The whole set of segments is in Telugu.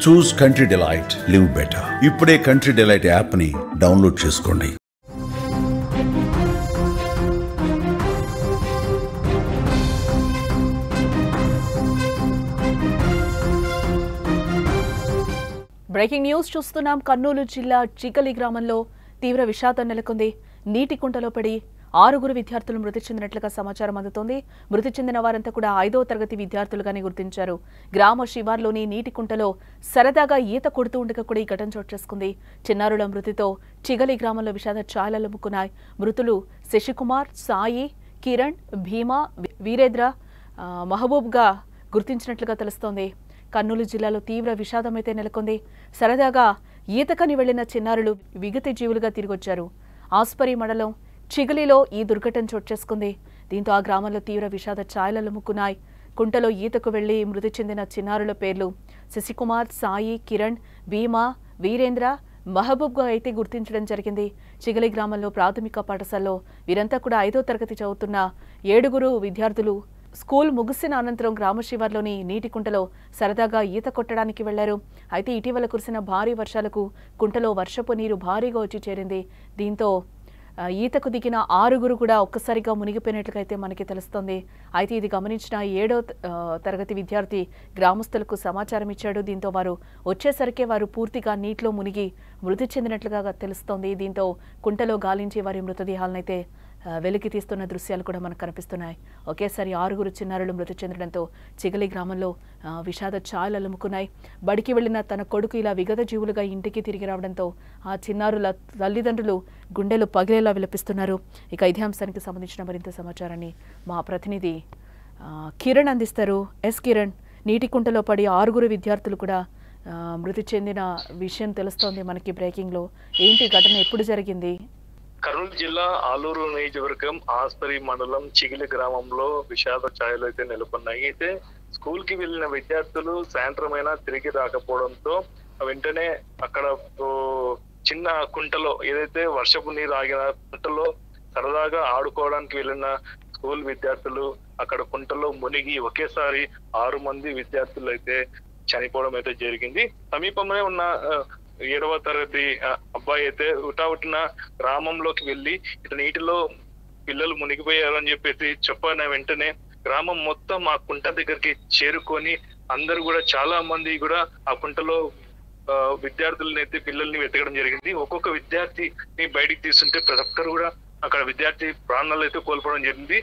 చూస్ కంట్రీ డిలైట్, లివ్ బెటర్. ఇప్పుడే కంట్రీ డిలైట్ యాప్ ని డౌన్లోడ్ చేసుకోండి. బ్రేకింగ్ న్యూస్ చూస్తున్నాం. కర్నూలు జిల్లా చికలి గ్రామంలో తీవ్ర విషాదం నెలకొంది. నీటి కుంటలో పడి 6 విద్యార్థులు మృతి చెందినట్లుగా సమాచారం అందుతోంది. మృతి చెందిన వారంతా కూడా 5వ తరగతి విద్యార్థులుగానే గుర్తించారు. గ్రామ శివార్లోని నీటి కుంటలో సరదాగా ఈత కొడుతూ ఉండగా కూడా ఈ ఘటన చోటు చేసుకుంది. చిన్నారుల మృతితో చిగలి గ్రామంలో విషాద ఛాయలు అలుముకున్నాయి. మృతులు శశికుమార్, సాయి, కిరణ్, భీమా, వీరేంద్ర, మహబూబ్గా గుర్తించినట్లుగా తెలుస్తోంది. కర్నూలు జిల్లాలో తీవ్ర విషాదమైతే నెలకొంది. సరదాగా ఈతకని వెళ్లిన చిన్నారులు విగత జీవులుగా తిరిగొచ్చారు. ఆస్పరి మండలం చిగలిలో ఈ దుర్ఘటన చోటు చేసుకుంది. దీంతో ఆ గ్రామంలో తీవ్ర విషాద ఛాయలు అలుముకున్నాయి. కుంటలో ఈతకు వెళ్లి మృతి చెందిన చిన్నారుల పేర్లు శశికుమార్, సాయి, కిరణ్, భీమా, వీరేంద్ర, మహబూబ్గా అయితే గుర్తించడం జరిగింది. చిగలి గ్రామంలో ప్రాథమిక పాఠశాలలో వీరంతా కూడా 5వ తరగతి చదువుతున్న 7 విద్యార్థులు స్కూల్ ముగిసిన అనంతరం గ్రామ శివార్లోని నీటి కుంటలో సరదాగా ఈత కొట్టడానికి వెళ్లారు. అయితే ఇటీవల కురిసిన భారీ వర్షాలకు కుంటలో వర్షపు నీరు భారీగా వచ్చి చేరింది. దీంతో ఈతకు దిగిన 6 కూడా ఒక్కసారిగా మునిగిపోయినట్లుగా అయితే మనకి తెలుస్తోంది. అయితే ఇది గమనించిన 7వ తరగతి విద్యార్థి గ్రామస్తులకు సమాచారం ఇచ్చాడు. దీంతో వారు వచ్చేసరికే వారు పూర్తిగా నీటిలో మునిగి మృతి చెందినట్లుగా తెలుస్తోంది. దీంతో కుంటలో గాలించి వారి మృతదేహాలనైతే వెలికి తీస్తున్న దృశ్యాలు కూడా మనకు కనిపిస్తున్నాయి. ఒకేసారి 6 చిన్నారులు మృతి చెందడంతో చిగలి గ్రామంలో విషాద ఛాయలు అలుముకున్నాయి. బడికి వెళ్లిన తన కొడుకు ఇలా విగత జీవులుగా ఇంటికి తిరిగి రావడంతో ఆ చిన్నారుల తల్లిదండ్రులు గుండెలు పగిలేలా విలపిస్తున్నారు. ఇక ఇదే అంశానికి సంబంధించిన మరింత సమాచారాన్ని మా ప్రతినిధి కిరణ్ అందిస్తారు. కిరణ్, నీటి కుంటలో పడి 6 విద్యార్థులు కూడా మృతి చెందిన విషయం తెలుస్తోంది మనకి బ్రేకింగ్లో. ఏంటి ఘటన, ఎప్పుడు జరిగింది? కర్నూలు జిల్లా ఆలూరు నియోజకవర్గం ఆస్పరి మండలం చిగిలి గ్రామంలో విషాద ఛాయలు అయితే నెలకొన్నాయి. అయితే స్కూల్ కి వెళ్లిన విద్యార్థులు సాయంత్రమైనా తిరిగి రాకపోవడంతో వెంటనే అక్కడ చిన్న కుంటలో, ఏదైతే వర్షపు నీరు ఆగిన కుంటలో సరదాగా ఆడుకోవడానికి వెళ్లిన స్కూల్ విద్యార్థులు అక్కడ కుంటలో మునిగి ఒకేసారి 6 విద్యార్థులు అయితే చనిపోవడం అయితే జరిగింది. సమీపంలో ఉన్న 7వ తరగతి అబ్బాయి అయితే ఉటావుటిన గ్రామంలోకి వెళ్లి ఇటు నీటిలో పిల్లలు మునిగిపోయారని చెప్పేసి చెప్పిన వెంటనే గ్రామం మొత్తం ఆ కుంట దగ్గరికి చేరుకొని అందరు కూడా చాలా మంది కూడా ఆ కుంటలో విద్యార్థులని అయితే పిల్లల్ని వెతకడం జరిగింది. ఒక్కొక్క విద్యార్థిని బయటికి తీస్తుంటే ప్రతి ఒక్కరు కూడా అక్కడ విద్యార్థి ప్రాణాలు అయితే కోల్పోవడం జరిగింది.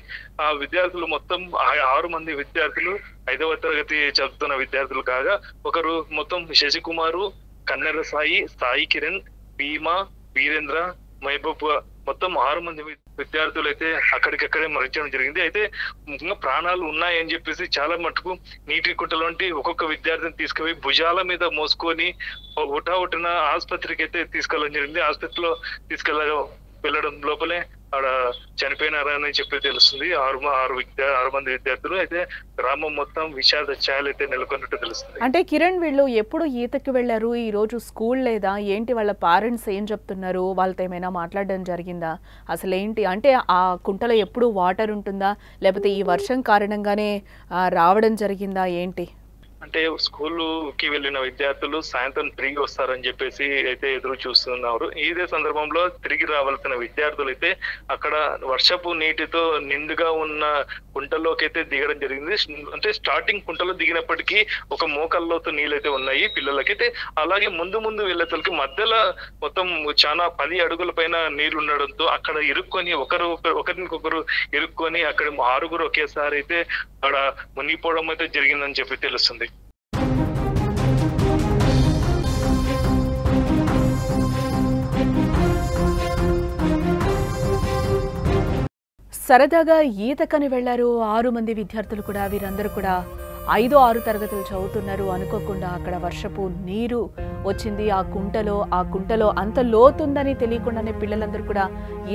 ఆ విద్యార్థులు మొత్తం 6 విద్యార్థులు 5వ తరగతి చదువుతున్న విద్యార్థులు కాగా, ఒకరు మొత్తం శశికుమారు, కన్నెర సాయి, సాయి కిరణ్, భీమా, వీరేంద్ర, మహబూబ్ మొత్తం 6 విద్యార్థులు అయితే అక్కడికక్కడే మరణించడం జరిగింది. అయితే ఇంకా ప్రాణాలు ఉన్నాయని చెప్పేసి చాలా మటుకు నీటి కుంటలోంటి ఒక్కొక్క విద్యార్థిని తీసుకుపోయి భుజాల మీద మోసుకొని ఉటావుటిన ఆసుపత్రికి అయితే తీసుకెళ్ళడం జరిగింది. ఆసుపత్రిలో వెళ్ళడం లోపలే ఆడ చనిపోయినారని చెప్పి తెలుస్తుంది. 6 విద్యార్థులు అయితే గ్రామం మొత్తం విషాద ఛాయలు అయితే నెలకొన్నట్టు తెలుస్తుంది. అంటే కిరణ్, వీళ్ళు ఎప్పుడు ఈతకి వెళ్లారు? ఈ రోజు స్కూల్ లేదా ఏంటి? వాళ్ళ పేరెంట్స్ ఏం చెప్తున్నారు? వాళ్ళతో ఏమైనా మాట్లాడడం జరిగిందా? అసలు ఏంటి అంటే ఆ కుంటలో ఎప్పుడు వాటర్ ఉంటుందా, లేకపోతే ఈ వర్షం కారణంగానే రావడం జరిగిందా ఏంటి? అంటే స్కూల్కి వెళ్ళిన విద్యార్థులు సాయంత్రం తిరిగి వస్తారని చెప్పేసి అయితే ఎదురు చూస్తున్నారు. ఇదే సందర్భంలో తిరిగి రావాల్సిన విద్యార్థులు అయితే అక్కడ వర్షపు నీటితో నిండుగా ఉన్న కుంటలోకి అయితే దిగడం జరిగింది. అంటే స్టార్టింగ్ కుంటలో దిగినప్పటికీ ఒక మోకాల్లోతు నీళ్ళైతే ఉన్నాయి పిల్లలకైతే. అలాగే ముందు వెళ్ళేతలకి మధ్యలో మొత్తం చాలా 10 అడుగుల పైన నీళ్లు ఉండడంతో అక్కడ ఇరుక్కొని ఒకరికొకరు ఇరుక్కొని అక్కడ 6 ఒకేసారి అయితే అక్కడ మునిగిపోవడం అయితే జరిగిందని చెప్పి తెలుస్తుంది. సరదాగా ఈతకని వెళ్లారు 6 విద్యార్థులు కూడా. వీరందరూ కూడా 5, 6 తరగతులు చదువుతున్నారు. అనుకోకుండా అక్కడ వర్షపు నీరు వచ్చింది ఆ కుంటలో అంత లోతుందని తెలియకుండానే పిల్లలందరూ కూడా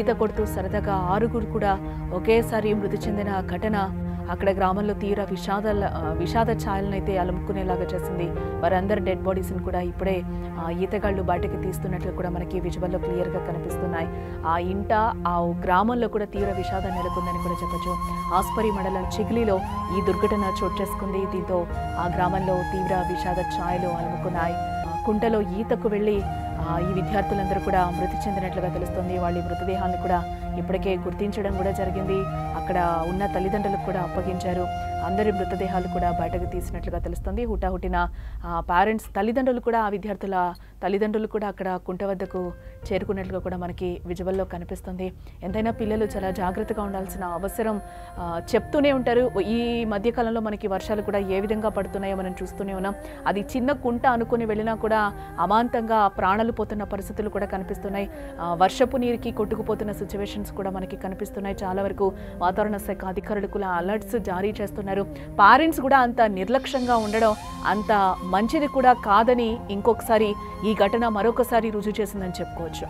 ఈత కొడుతూ సరదాగా 6 కూడా ఒకేసారి మృతి చెందిన ఘటన అక్కడ గ్రామంలో తీవ్ర విషాద ఛాయలను అయితే అలుముకునేలాగా చేసింది. వారందరి డెడ్ బాడీస్ని కూడా ఇప్పుడే ఈతగాళ్ళు బయటకు తీస్తున్నట్లు కూడా మనకి విజువల్లో క్లియర్గా కనిపిస్తున్నాయి. ఆ ఇంట ఆ గ్రామంలో కూడా తీవ్ర విషాదం నెలకొందని కూడా చెప్పొచ్చు. ఆస్పరి మండలం చిగిలిలో ఈ దుర్ఘటన చోటు చేసుకుంది. దీంతో ఆ గ్రామంలో తీవ్ర విషాద ఛాయలు అలుముకున్నాయి. కుంటలో ఈతకు వెళ్ళి ఈ విద్యార్థులందరూ కూడా మృతి చెందినట్లుగా తెలుస్తుంది. వాళ్ళ మృతదేహాలను కూడా ఇప్పటికే గుర్తించడం కూడా జరిగింది. అక్కడ ఉన్న తల్లిదండ్రులకు కూడా అప్పగించారు. అందరి మృతదేహాలు కూడా బయటకు తీసినట్లుగా తెలుస్తుంది. హుటాహుటిన పేరెంట్స్ తల్లిదండ్రులు కూడా ఆ విద్యార్థుల తల్లిదండ్రులు కూడా అక్కడ కుంట వద్దకు చేరుకున్నట్లుగా కూడా మనకి విజువల్లో కనిపిస్తుంది. ఎంతైనా పిల్లలు చాలా జాగ్రత్తగా ఉండాల్సిన అవసరం చెప్తూనే ఉంటారు. ఈ మధ్యకాలంలో మనకి వర్షాలు కూడా ఏ విధంగా పడుతున్నాయో మనం చూస్తూనే ఉన్నాం. అది చిన్న కుంట అనుకుని వెళ్ళినా కూడా అమాంతంగా ప్రాణాలు పోతున్న పరిస్థితులు కూడా కనిపిస్తున్నాయి. వర్షపు నీరుకి కొట్టుకుపోతున్న సిచ్యువేషన్స్ కూడా మనకి కనిపిస్తున్నాయి. చాలా వరకు వాతావరణ శాఖ అధికారులు కూడా అలర్ట్స్ జారీ చేస్తున్నారు. పేరెంట్స్ కూడా అంత నిర్లక్ష్యంగా ఉండడం అంత మంచిది కూడా కాదని ఇంకొకసారి ఈ ఘటన మరొకసారి రుజువు చేసిందని చెప్పుకోవచ్చు.